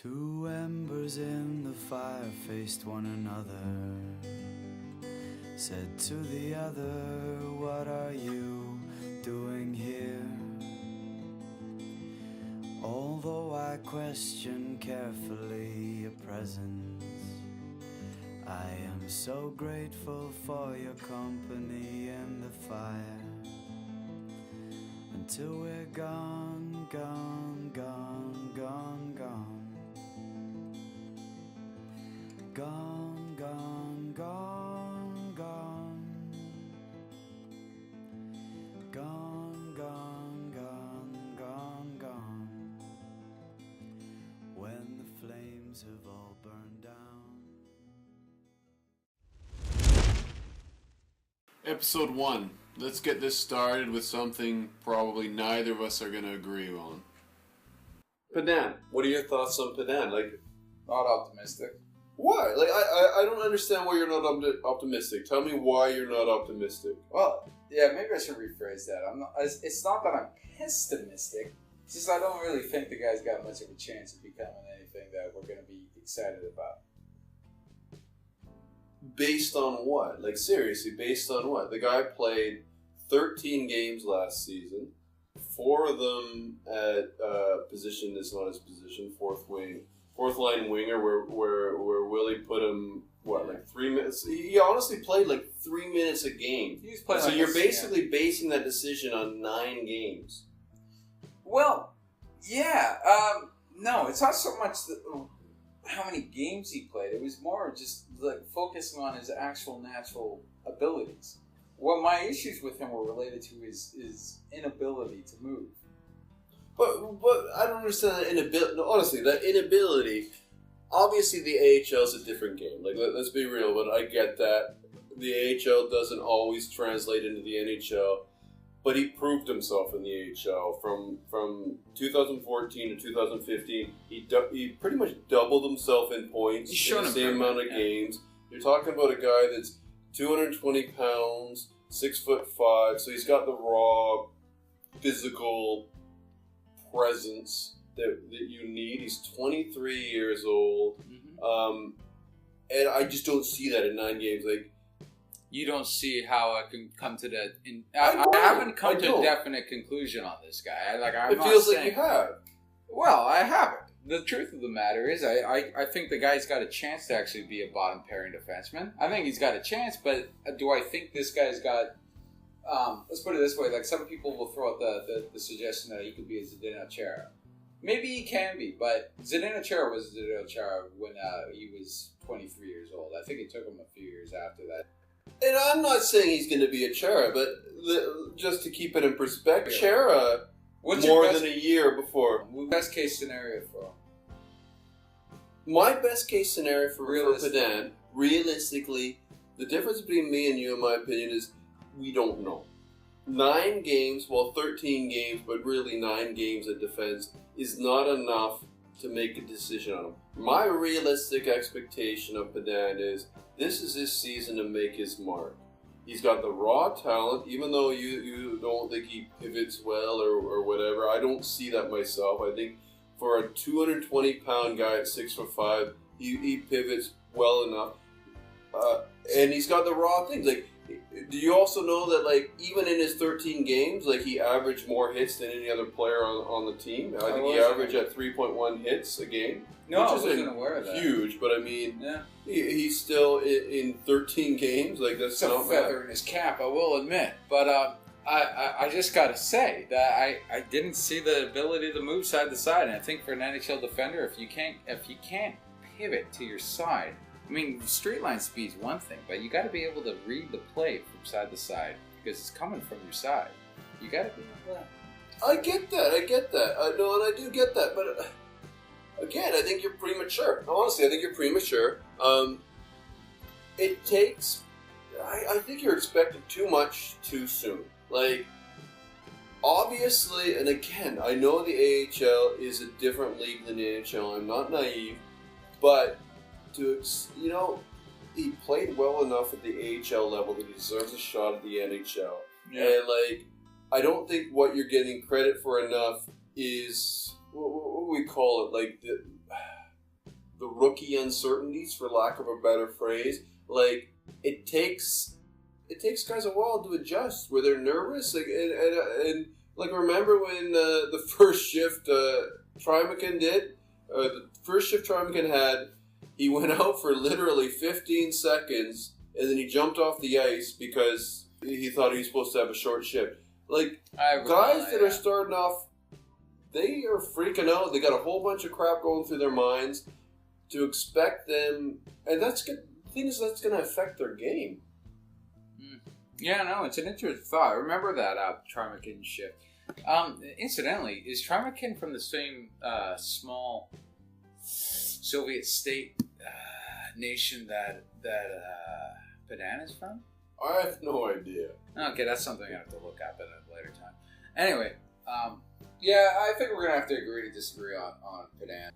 Two embers in the fire faced one another, said to the other, what are you doing here? Although I question carefully your presence, I am so grateful for your company in the fire. Until we're gone, gone, gone, gone, gone. Gone, gone, gone, gone. Gone, gone, gone, gone, gone. When the flames have all burned down. Episode 1. Let's get this started with something probably neither of us are going to agree on. Pedan. What are your thoughts on Pedan? Not optimistic. Why? I don't understand why you're not optimistic. Tell me why you're not optimistic. Well, yeah, maybe I should rephrase that. It's not that I'm pessimistic. It's just I don't really think the guy's got much of a chance of becoming anything that we're going to be excited about. Based on what? Seriously, based on what? The guy played 13 games last season. 4 of them at position that's not his position, fourth line winger, where Willie put him 3 minutes. He honestly played 3 minutes a game. He was playing so you're basically basing that decision on 9 games. Well, yeah. No, it's not so much how many games he played. It was more just focusing on his actual natural abilities. What my issues with him were related to his inability to move. But I don't understand that inability. No, honestly, that inability. Obviously, the AHL is a different game. Let's be real, but I get that the AHL doesn't always translate into the NHL. But he proved himself in the AHL from 2014 to 2015. He pretty much doubled himself in points in the same amount of games. You're talking about a guy that's 220 pounds, 6'5", so he's got the raw physical presence that you need. He's 23 years old, and I just don't see that in 9 games. You don't see how I can come to that. I haven't come to a definite conclusion on this guy. It feels like you have. Well, I haven't. The truth of the matter is, I think the guy's got a chance to actually be a bottom pairing defenseman. I think he's got a chance, but do I think this guy's got... let's put it this way. Some people will throw out the suggestion that he could be a Zdeno Chara. Maybe he can be, but Zdeno Chara was Zdeno Chara when he was 23 years old. I think it took him a few years after that. And I'm not saying he's going to be a Chara, but just to keep it in perspective, Chara more than a year before. Best case scenario for him? My best case scenario for Pedan, realistically, the difference between me and you, in my opinion, is we don't know. 9 games, 13 games, but really 9 games of defense is not enough to make a decision on him. My realistic expectation of Pedan is this is his season to make his mark. He's got the raw talent, even though you don't think he pivots well or whatever. I don't see that myself. I think for a 220-pound guy at 6'5", he pivots well enough. And he's got the raw things. Do you also know that, even in his 13 games, he averaged more hits than any other player on the team? I think he averaged at 3.1 hits a game. No, I wasn't aware of that. Huge, but I mean, he's still in 13 games. That's not a feather in his cap, I will admit. But I just got to say that I didn't see the ability to move side to side, and I think for an NHL defender, if you can't pivot to your side. I mean, straight line speed's one thing, but you got to be able to read the play from side to side because it's coming from your side. You got to be able to. I get that. No, and I do get that, but again, I think you're premature. Honestly, I think you're premature. It takes. I think you're expecting too much too soon. Obviously, and again, I know the AHL is a different league than the NHL. I'm not naive, but. He played well enough at the AHL level that he deserves a shot at the NHL. Yeah. And, I don't think what you're getting credit for enough is, what do we call it? rookie uncertainties, for lack of a better phrase. Like, it takes guys a while to adjust, where they're nervous. Like, and like, remember when the first shift Trimakin did? The first shift Trimakin had, he went out for literally 15 seconds, and then he jumped off the ice because he thought he was supposed to have a short shift. Like, guys that are starting off, they are freaking out. They got a whole bunch of crap going through their minds. To expect them, and that's good. The thing is, that's going to affect their game. Yeah, no, it's an interesting thought. Remember that Trimakin shift. Incidentally, is Trimakin from the same small Soviet state nation that Pedan is from? I have no idea. Okay, that's something I have to look up at a later time. Anyway, yeah, I think we're going to have to agree to disagree on Pedan.